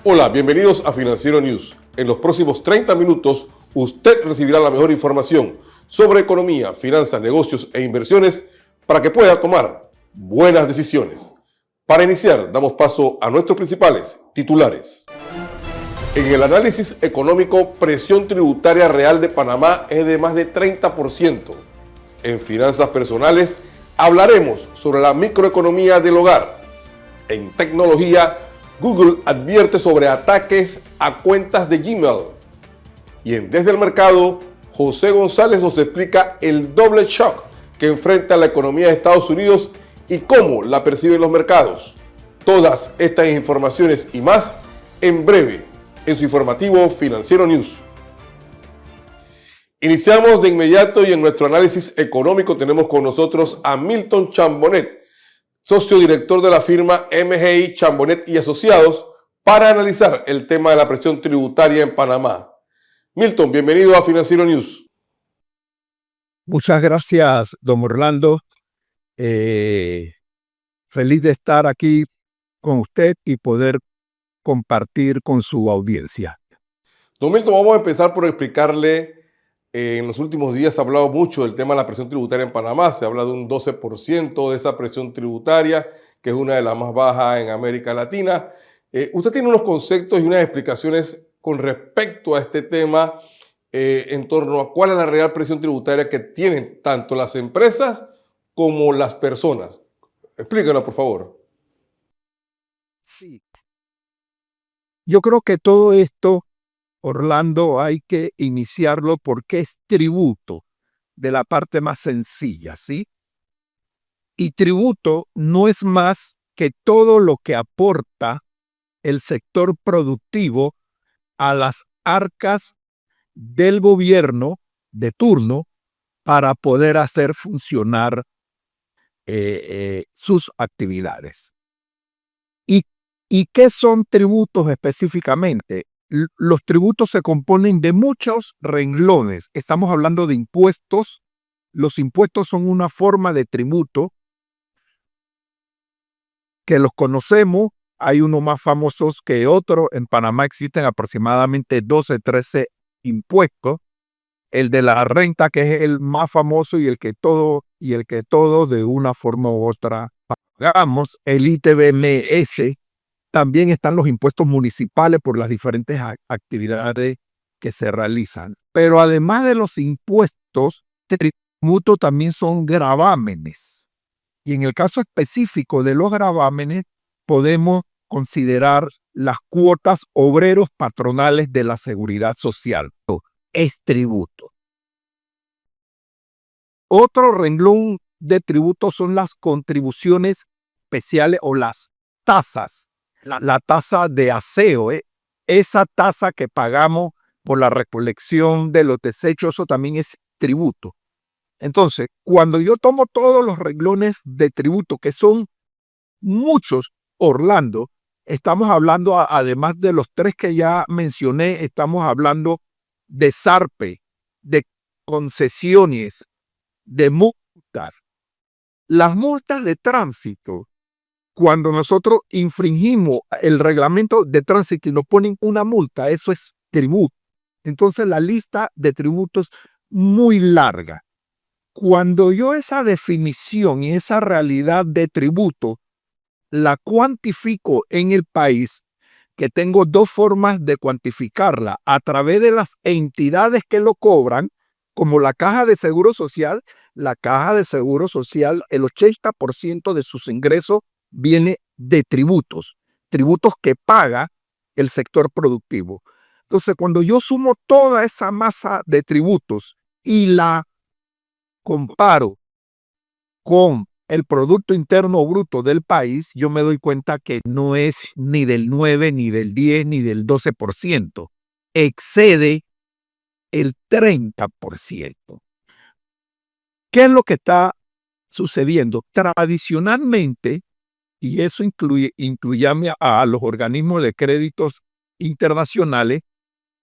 Hola, bienvenidos a Financiero News. En los próximos 30 minutos, usted recibirá la mejor información sobre economía, finanzas, negocios e inversiones para que pueda tomar buenas decisiones. Para iniciar, damos paso a nuestros principales titulares. En el análisis económico, presión tributaria real de Panamá es de más de 30%. En finanzas personales, hablaremos sobre la microeconomía del hogar. En tecnología, Google advierte sobre ataques a cuentas de Gmail. Y en Desde el Mercado, José González nos explica el doble shock que enfrenta la economía de Estados Unidos y cómo la perciben los mercados. Todas estas informaciones y más en breve en su informativo Financiero News. Iniciamos de inmediato y en nuestro análisis económico tenemos con nosotros a Milton Chambonet, socio director de la firma MGI Chambonet y Asociados, para analizar el tema de la presión tributaria en Panamá. Milton, bienvenido a Financiero News. Muchas gracias, don Orlando. Feliz de estar aquí con usted y poder compartir con su audiencia. Don Milton, vamos a empezar por explicarle, en los últimos días se ha hablado mucho del tema de la presión tributaria en Panamá. Se habla de un 12% de esa presión tributaria, que es una de las más bajas en América Latina. Usted tiene unos conceptos y unas explicaciones con respecto a este tema en torno a cuál es la real presión tributaria que tienen tanto las empresas como las personas. Explíquenos, por favor. Sí. Yo creo que todo esto, Orlando, hay que iniciarlo porque es tributo de la parte más sencilla, ¿sí? Y tributo no es más que todo lo que aporta el sector productivo a las arcas del gobierno de turno para poder hacer funcionar sus actividades. ¿Y qué son tributos específicamente? Los tributos se componen de muchos renglones. Estamos hablando de impuestos. Los impuestos son una forma de tributo que los conocemos. Hay unos más famosos que otros. En Panamá existen aproximadamente 12, 13 impuestos. El de la renta, que es el más famoso y el que todos de una forma u otra pagamos. El ITBMS. También están los impuestos municipales por las diferentes actividades que se realizan. Pero además de los impuestos, tributos también son gravámenes. Y en el caso específico de los gravámenes, podemos considerar las cuotas obreros patronales de la seguridad social. Es tributo. Otro renglón de tributos son las contribuciones especiales o las tasas. La tasa de aseo, esa tasa que pagamos por la recolección de los desechos, eso también es tributo. Entonces, cuando yo tomo todos los renglones de tributo, que son muchos, Orlando, estamos hablando, además de los tres que ya mencioné, estamos hablando de SARPE, de concesiones, de multas. Las multas de tránsito, cuando nosotros infringimos el reglamento de tránsito y nos ponen una multa, eso es tributo. Entonces la lista de tributos es muy larga. Cuando yo esa definición y esa realidad de tributo la cuantifico en el país, que tengo dos formas de cuantificarla: a través de las entidades que lo cobran, como la Caja de Seguro Social. La Caja de Seguro Social, el 80% de sus ingresos viene de tributos que paga el sector productivo. Entonces, cuando yo sumo toda esa masa de tributos y la comparo con el Producto Interno Bruto del país, yo me doy cuenta que no es ni del 9, ni del 10, ni del 12%. Excede el 30%. ¿Qué es lo que está sucediendo? Tradicionalmente, y eso incluye a los organismos de créditos internacionales,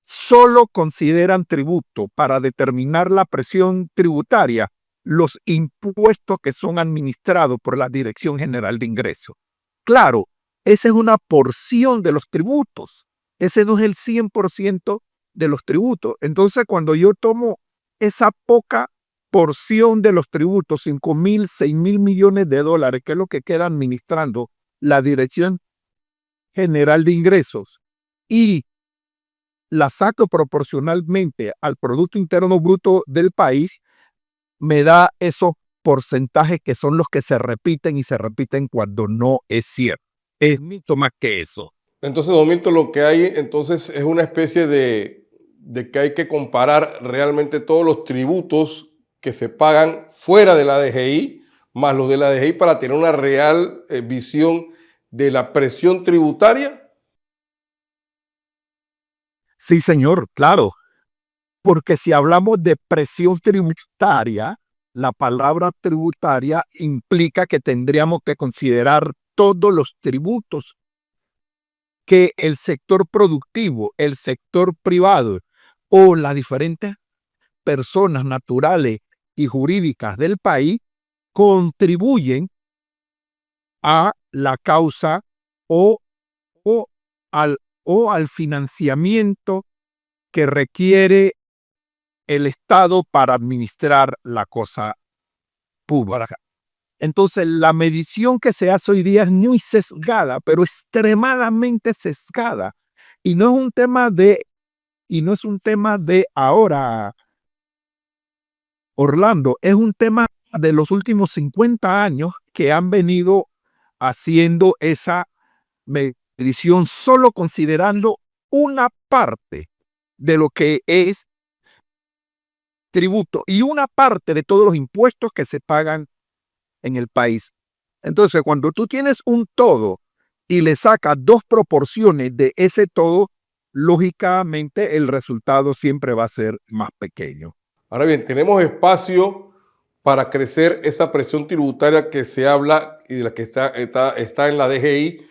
solo consideran tributo para determinar la presión tributaria los impuestos que son administrados por la Dirección General de Ingresos. Claro, esa es una porción de los tributos, Ese no es el 100% de los tributos. Entonces, cuando yo tomo esa poca porción de los tributos, 5.000, 6.000 millones de dólares, que es lo que queda administrando la Dirección General de Ingresos, y la saco proporcionalmente al Producto Interno Bruto del país, me da esos porcentajes que son los que se repiten y se repiten cuando no es cierto. Es mucho más que eso. Entonces, don Milton, lo que hay entonces es una especie de que hay que comparar realmente todos los tributos que se pagan fuera de la DGI, más los de la DGI, para tener una real visión de la presión tributaria. Sí, señor, claro. Porque si hablamos de presión tributaria, la palabra tributaria implica que tendríamos que considerar todos los tributos que el sector productivo, el sector privado o las diferentes personas naturales y jurídicas del país contribuyen a la causa o, o, o al financiamiento que requiere el Estado para administrar la cosa pública. Entonces, la medición que se hace hoy día es muy sesgada, pero extremadamente sesgada. Y no es un tema de ahora, Orlando, es un tema de los últimos 50 años que han venido haciendo esa medición solo considerando una parte de lo que es tributo y una parte de todos los impuestos que se pagan en el país. Entonces, cuando tú tienes un todo y le sacas dos proporciones de ese todo, lógicamente el resultado siempre va a ser más pequeño. Ahora bien, tenemos espacio para crecer esa presión tributaria que se habla y de la que está en la DGI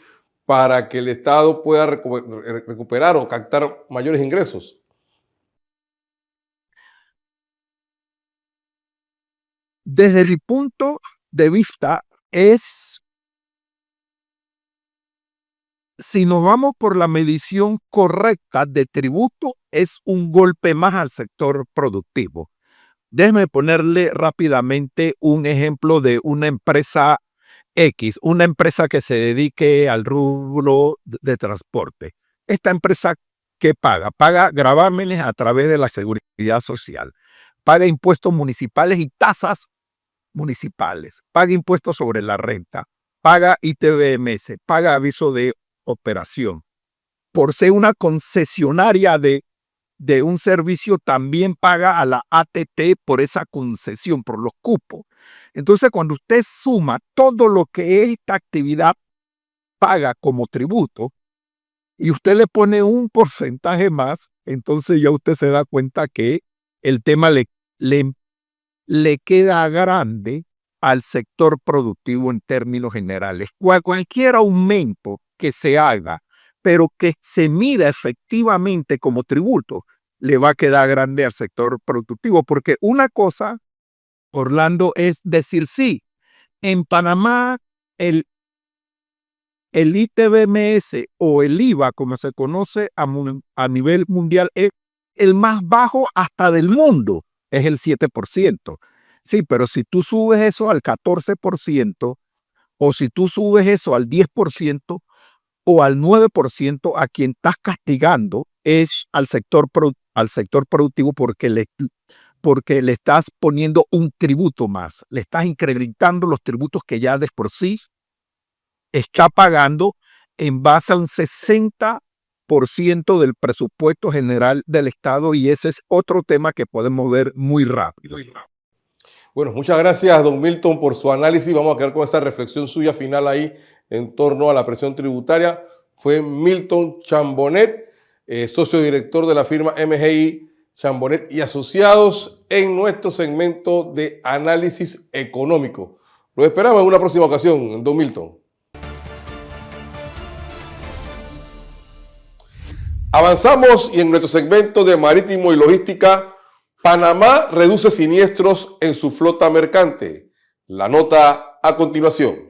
para que el Estado pueda recuperar o captar mayores ingresos. Desde mi punto de vista si nos vamos por la medición correcta de tributo, es un golpe más al sector productivo. Déjeme ponerle rápidamente un ejemplo de una empresa X, una empresa que se dedique al rubro de transporte. Esta empresa, ¿qué paga? Paga gravámenes a través de la seguridad social, paga impuestos municipales y tasas municipales, paga impuestos sobre la renta, paga ITBMS, paga aviso de operación. Por ser una concesionaria de un servicio, también paga a la ATT por esa concesión, por los cupos. Entonces, cuando usted suma todo lo que esta actividad paga como tributo y usted le pone un porcentaje más, entonces ya usted se da cuenta que el tema le queda grande al sector productivo en términos generales. Cualquier aumento que se haga, pero que se mida efectivamente como tributo, le va a quedar grande al sector productivo. Porque una cosa, Orlando, es decir, sí, en Panamá el ITBMS o el IVA, como se conoce a nivel mundial, es el más bajo hasta del mundo, es el 7%. Sí, pero si tú subes eso al 14%, o si tú subes eso al 10%, o al 9%, a quien estás castigando es al sector productivo porque le estás poniendo un tributo más, le estás incrementando los tributos que ya de por sí está pagando en base a un 60% del presupuesto general del Estado, y ese es otro tema que podemos ver muy rápido. Bueno, muchas gracias, don Milton, por su análisis. Vamos a quedar con esa reflexión suya final ahí en torno a la presión tributaria. Fue Milton Chambonet, socio director de la firma MGI Chambonet y Asociados, en nuestro segmento de análisis económico. Lo esperamos en una próxima ocasión, don Milton. Avanzamos y en nuestro segmento de marítimo y logística, Panamá reduce siniestros en su flota mercante. La nota a continuación.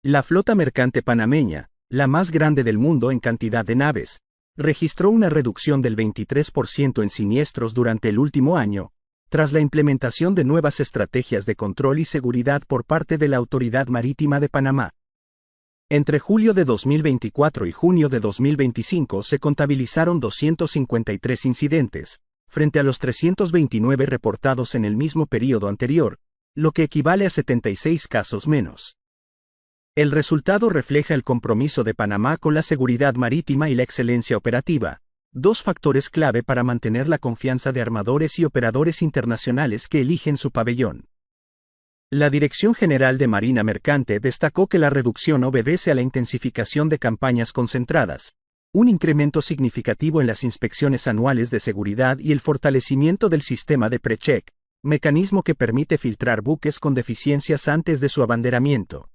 La flota mercante panameña la más grande del mundo en cantidad de naves, registró una reducción del 23% en siniestros durante el último año, tras la implementación de nuevas estrategias de control y seguridad por parte de la Autoridad Marítima de Panamá. Entre julio de 2024 y junio de 2025 se contabilizaron 253 incidentes, frente a los 329 reportados en el mismo periodo anterior, lo que equivale a 76 casos menos. El resultado refleja el compromiso de Panamá con la seguridad marítima y la excelencia operativa, dos factores clave para mantener la confianza de armadores y operadores internacionales que eligen su pabellón. La Dirección General de Marina Mercante destacó que la reducción obedece a la intensificación de campañas concentradas, un incremento significativo en las inspecciones anuales de seguridad y el fortalecimiento del sistema de PreCheck, mecanismo que permite filtrar buques con deficiencias antes de su abanderamiento.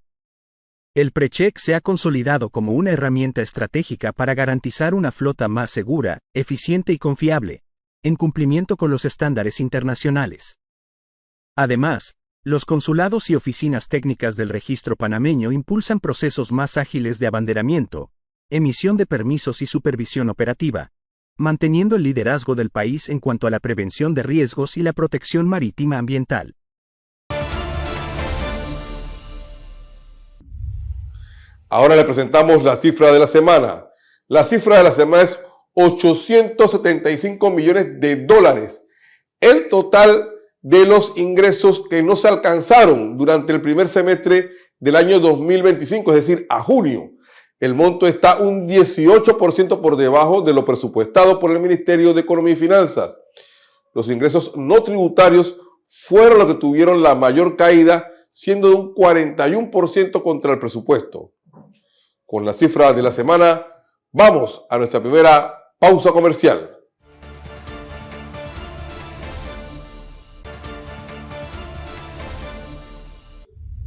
El PreCheck se ha consolidado como una herramienta estratégica para garantizar una flota más segura, eficiente y confiable, en cumplimiento con los estándares internacionales. Además, los consulados y oficinas técnicas del registro panameño impulsan procesos más ágiles de abanderamiento, emisión de permisos y supervisión operativa, manteniendo el liderazgo del país en cuanto a la prevención de riesgos y la protección marítima ambiental. Ahora le presentamos la cifra de la semana. La cifra de la semana es 875 millones de dólares. El total de los ingresos que no se alcanzaron durante el primer semestre del año 2025, es decir, a junio. El monto está un 18% por debajo de lo presupuestado por el Ministerio de Economía y Finanzas. Los ingresos no tributarios fueron los que tuvieron la mayor caída, siendo de un 41% contra el presupuesto. Con la cifra de la semana, vamos a nuestra primera pausa comercial.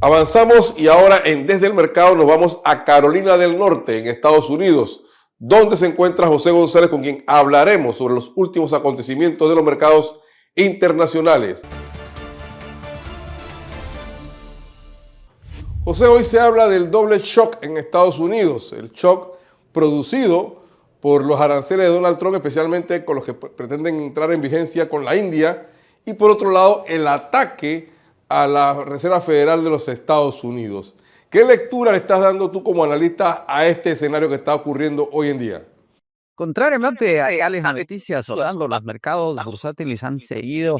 Avanzamos y ahora en Desde el Mercado nos vamos a Carolina del Norte, en Estados Unidos, donde se encuentra José González, con quien hablaremos sobre los últimos acontecimientos de los mercados internacionales. José, hoy se habla del doble shock en Estados Unidos, el shock producido por los aranceles de Donald Trump, especialmente con los que pretenden entrar en vigencia con la India, y por otro lado el ataque a la Reserva Federal de los Estados Unidos. ¿Qué lectura le estás dando tú como analista a este escenario que está ocurriendo hoy en día? Contrariamente a tales noticias, Orlando, los mercados bursátiles han seguido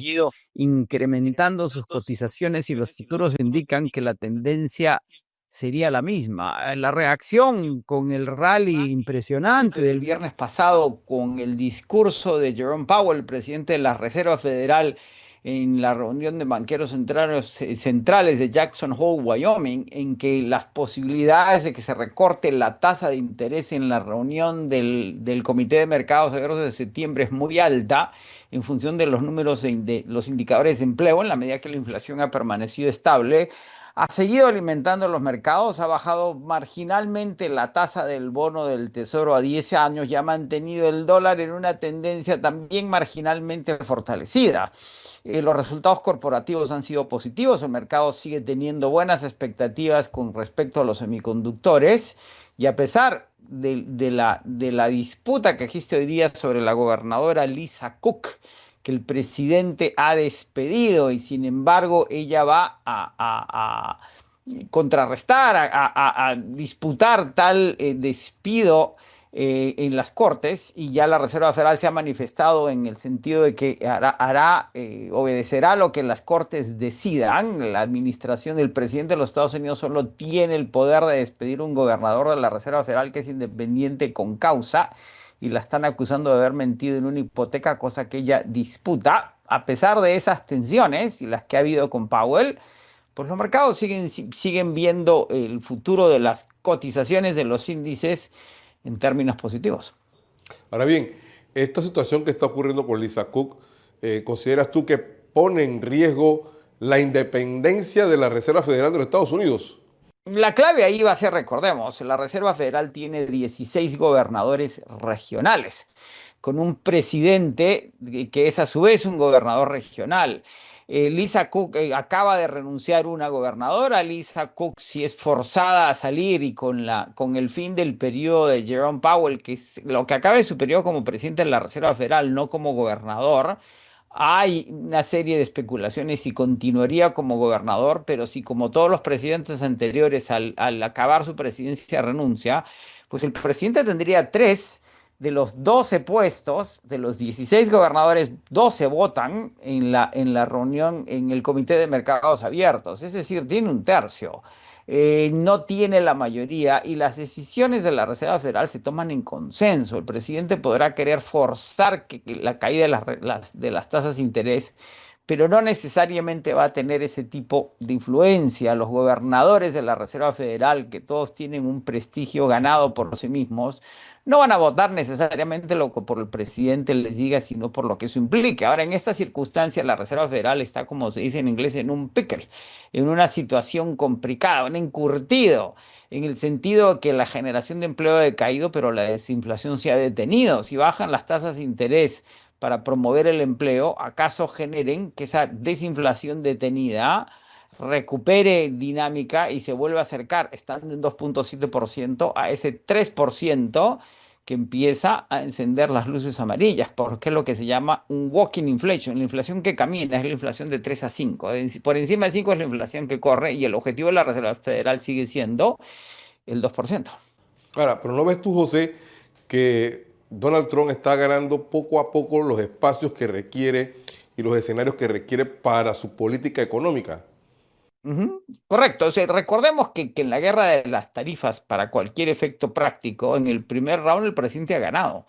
incrementando sus cotizaciones y los futuros indican que la tendencia sería la misma. La reacción con el rally impresionante del viernes pasado con el discurso de Jerome Powell, el presidente de la Reserva Federal, en la reunión de banqueros centrales de Jackson Hole, Wyoming, en que las posibilidades de que se recorte la tasa de interés en la reunión del Comité de Mercados Abiertos de septiembre es muy alta en función de los números de los indicadores de empleo, en la medida que la inflación ha permanecido estable. Ha seguido alimentando los mercados, ha bajado marginalmente la tasa del bono del Tesoro a 10 años y ha mantenido el dólar en una tendencia también marginalmente fortalecida. Los resultados corporativos han sido positivos, el mercado sigue teniendo buenas expectativas con respecto a los semiconductores y a pesar de la disputa que existe hoy día sobre la gobernadora Lisa Cook, que el presidente ha despedido y sin embargo ella va a contrarrestar, a disputar tal despido en las Cortes, y ya la Reserva Federal se ha manifestado en el sentido de que obedecerá lo que las Cortes decidan. La administración del presidente de los Estados Unidos solo tiene el poder de despedir un gobernador de la Reserva Federal que es independiente con causa, y la están acusando de haber mentido en una hipoteca, cosa que ella disputa. A pesar de esas tensiones y las que ha habido con Powell, pues los mercados siguen viendo el futuro de las cotizaciones de los índices en términos positivos. Ahora bien, esta situación que está ocurriendo con Lisa Cook, ¿consideras tú que pone en riesgo la independencia de la Reserva Federal de los Estados Unidos? La clave ahí va a ser, recordemos, la Reserva Federal tiene 16 gobernadores regionales, con un presidente que es a su vez un gobernador regional. Lisa Cook acaba de renunciar una gobernadora. Lisa Cook, si es forzada a salir y con el fin del periodo de Jerome Powell, que es lo que acabe su periodo como presidente de la Reserva Federal, no como gobernador, hay una serie de especulaciones si continuaría como gobernador, pero si como todos los presidentes anteriores al acabar su presidencia renuncia, pues el presidente tendría 3 de los 12 puestos, de los 16 gobernadores, 12 votan en la reunión en el Comité de Mercados Abiertos, es decir, tiene un tercio. No tiene la mayoría y las decisiones de la Reserva Federal se toman en consenso. El presidente podrá querer forzar que la caída de las tasas de interés, pero no necesariamente va a tener ese tipo de influencia. Los gobernadores de la Reserva Federal, que todos tienen un prestigio ganado por sí mismos, no van a votar necesariamente lo que por el presidente les diga, sino por lo que eso implique. Ahora, en esta circunstancia, la Reserva Federal está, como se dice en inglés, en un pickle, en una situación complicada, un encurtido, en el sentido de que la generación de empleo ha decaído, pero la desinflación se ha detenido. Si bajan las tasas de interés para promover el empleo, acaso generen que esa desinflación detenida recupere dinámica y se vuelva a acercar, estando en 2,7%, a ese 3% que empieza a encender las luces amarillas, porque es lo que se llama un walking inflation, la inflación que camina, es la inflación de 3 a 5. Por encima de 5 es la inflación que corre y el objetivo de la Reserva Federal sigue siendo el 2%. Ahora, pero ¿no ves tú, José, que Donald Trump está ganando poco a poco los espacios que requiere y los escenarios que requiere para su política económica? Correcto. O sea, recordemos que en la guerra de las tarifas, para cualquier efecto práctico, en el primer round el presidente ha ganado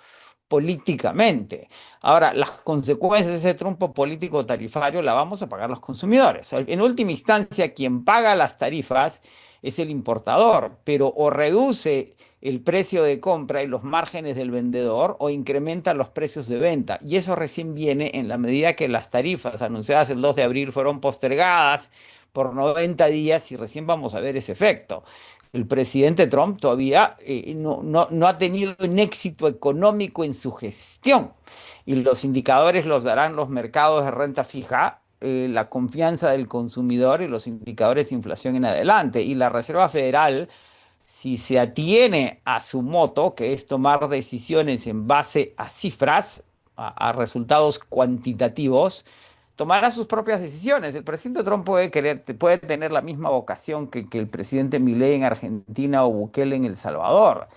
políticamente. Ahora, las consecuencias de ese trompo político tarifario la vamos a pagar los consumidores. En última instancia, quien paga las tarifas es el importador, pero o reduce el precio de compra y los márgenes del vendedor o incrementa los precios de venta. Y eso recién viene en la medida que las tarifas anunciadas el 2 de abril fueron postergadas por 90 días y recién vamos a ver ese efecto. El presidente Trump todavía no ha tenido un éxito económico en su gestión y los indicadores los darán los mercados de renta fija, la confianza del consumidor y los indicadores de inflación en adelante. Y la Reserva Federal, si se atiene a su moto, que es tomar decisiones en base a cifras, a resultados cuantitativos, tomará sus propias decisiones. El presidente Trump puede tener la misma vocación que el presidente Milei en Argentina o Bukele en El Salvador.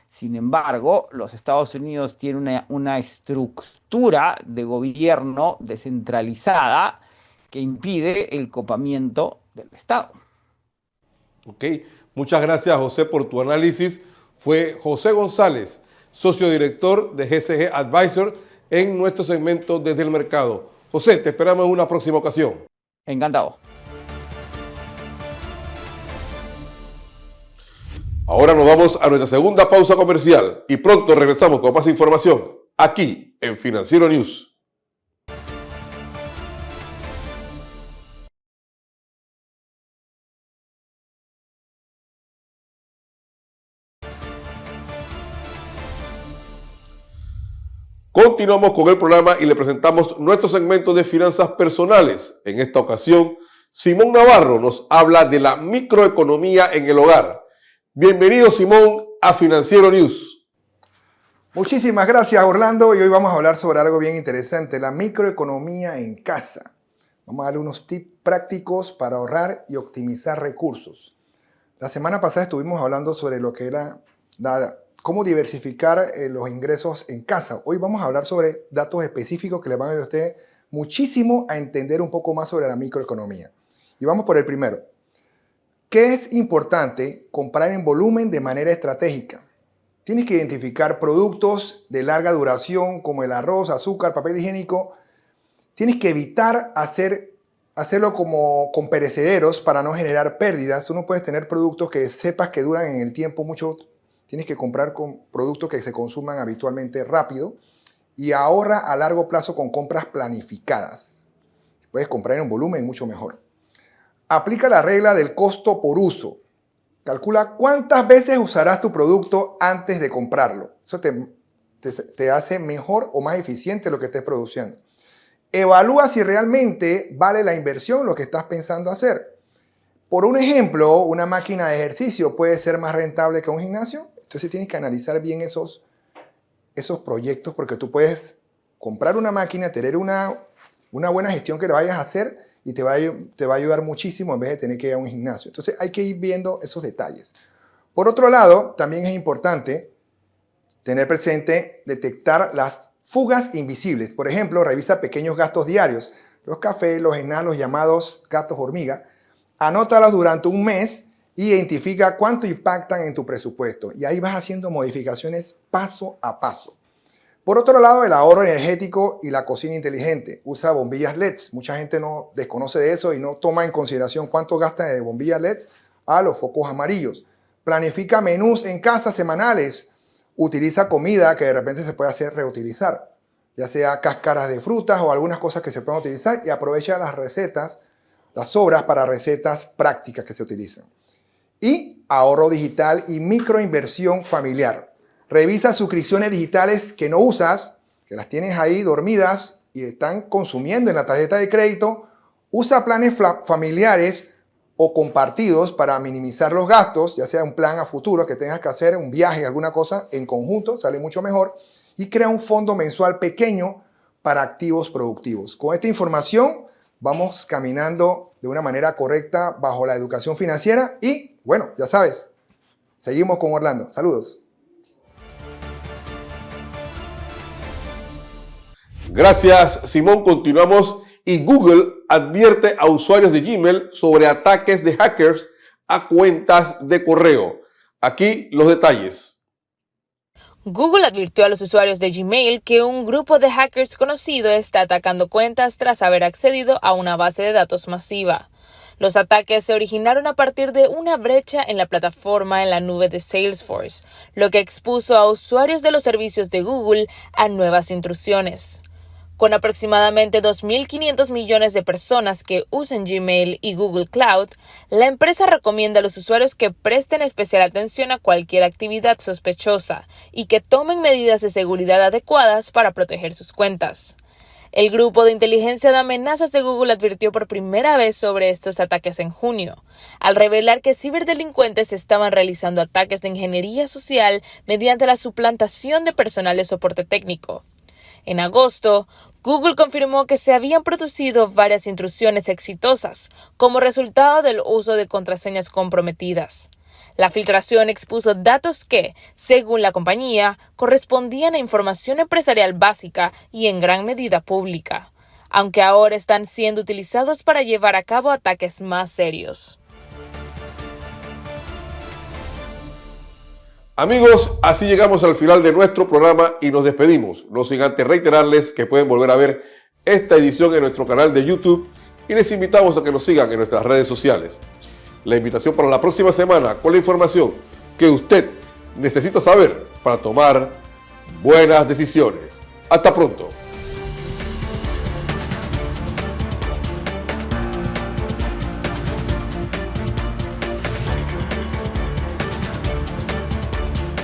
Sin embargo, los Estados Unidos tienen una estructura de gobierno descentralizada que impide el copamiento del Estado. Ok, muchas gracias, José, por tu análisis. Fue José González, socio director de GCG Advisor, en nuestro segmento Desde el Mercado. José, te esperamos en una próxima ocasión. Encantado. Ahora nos vamos a nuestra segunda pausa comercial y pronto regresamos con más información aquí en Financiero News. Continuamos con el programa y le presentamos nuestro segmento de finanzas personales. En esta ocasión, Simón Navarro nos habla de la microeconomía en el hogar. Bienvenido, Simón, a Financiero News. Muchísimas gracias, Orlando, y hoy vamos a hablar sobre algo bien interesante, la microeconomía en casa. Vamos a darle unos tips prácticos para ahorrar y optimizar recursos. La semana pasada estuvimos hablando sobre lo que era cómo diversificar los ingresos en casa. Hoy vamos a hablar sobre datos específicos que le van a ayudar a usted muchísimo a entender un poco más sobre la microeconomía. Y vamos por el primero. ¿Qué es importante comprar en volumen de manera estratégica? Tienes que identificar productos de larga duración como el arroz, azúcar, papel higiénico. Tienes que evitar hacerlo con perecederos para no generar pérdidas. Tú no puedes tener productos que sepas que duran en el tiempo mucho. Tienes que comprar con productos que se consuman habitualmente rápido y ahorra a largo plazo con compras planificadas. Puedes comprar en un volumen mucho mejor. Aplica la regla del costo por uso. Calcula cuántas veces usarás tu producto antes de comprarlo. Eso te hace mejor o más eficiente lo que estés produciendo. Evalúa si realmente vale la inversión lo que estás pensando hacer. Por un ejemplo, una máquina de ejercicio puede ser más rentable que un gimnasio. Entonces tienes que analizar bien esos proyectos, porque tú puedes comprar una máquina, tener una buena gestión que le vayas a hacer y te va a ayudar muchísimo en vez de tener que ir a un gimnasio. Entonces hay que ir viendo esos detalles. Por otro lado, también es importante tener presente detectar las fugas invisibles. Por ejemplo, revisa pequeños gastos diarios. Los cafés, los snacks, los llamados gastos hormiga. Anótalos durante un mes y identifica cuánto impactan en tu presupuesto. Y ahí vas haciendo modificaciones paso a paso. Por otro lado, el ahorro energético y la cocina inteligente. Usa bombillas LEDs. Mucha gente no desconoce de eso y no toma en consideración cuánto gasta de bombillas LEDs a los focos amarillos. Planifica menús en casa semanales. Utiliza comida que de repente se puede hacer reutilizar, ya sea cáscaras de frutas o algunas cosas que se pueden utilizar, y aprovecha las recetas, las sobras para recetas prácticas que se utilizan. Y ahorro digital y microinversión familiar. Revisa suscripciones digitales que no usas, que las tienes ahí dormidas y están consumiendo en la tarjeta de crédito. Usa planes familiares o compartidos para minimizar los gastos, ya sea un plan a futuro que tengas que hacer, un viaje, alguna cosa en conjunto, sale mucho mejor. Y crea un fondo mensual pequeño para activos productivos. Con esta información vamos caminando de una manera correcta bajo la educación financiera y, bueno, ya sabes, seguimos con Orlando. Saludos. Gracias, Simón. Continuamos. Y Google advierte a usuarios de Gmail sobre ataques de hackers a cuentas de correo. Aquí los detalles. Google advirtió a los usuarios de Gmail que un grupo de hackers conocido está atacando cuentas tras haber accedido a una base de datos masiva. Los ataques se originaron a partir de una brecha en la plataforma en la nube de Salesforce, lo que expuso a usuarios de los servicios de Google a nuevas intrusiones. Con aproximadamente 2.500 millones de personas que usan Gmail y Google Cloud, la empresa recomienda a los usuarios que presten especial atención a cualquier actividad sospechosa y que tomen medidas de seguridad adecuadas para proteger sus cuentas. El grupo de inteligencia de amenazas de Google advirtió por primera vez sobre estos ataques en junio, al revelar que ciberdelincuentes estaban realizando ataques de ingeniería social mediante la suplantación de personal de soporte técnico. En agosto, Google confirmó que se habían producido varias intrusiones exitosas como resultado del uso de contraseñas comprometidas. La filtración expuso datos que, según la compañía, correspondían a información empresarial básica y en gran medida pública, aunque ahora están siendo utilizados para llevar a cabo ataques más serios. Amigos, así llegamos al final de nuestro programa y nos despedimos. No sin antes reiterarles que pueden volver a ver esta edición en nuestro canal de YouTube y les invitamos a que nos sigan en nuestras redes sociales. La invitación para la próxima semana con la información que usted necesita saber para tomar buenas decisiones. Hasta pronto.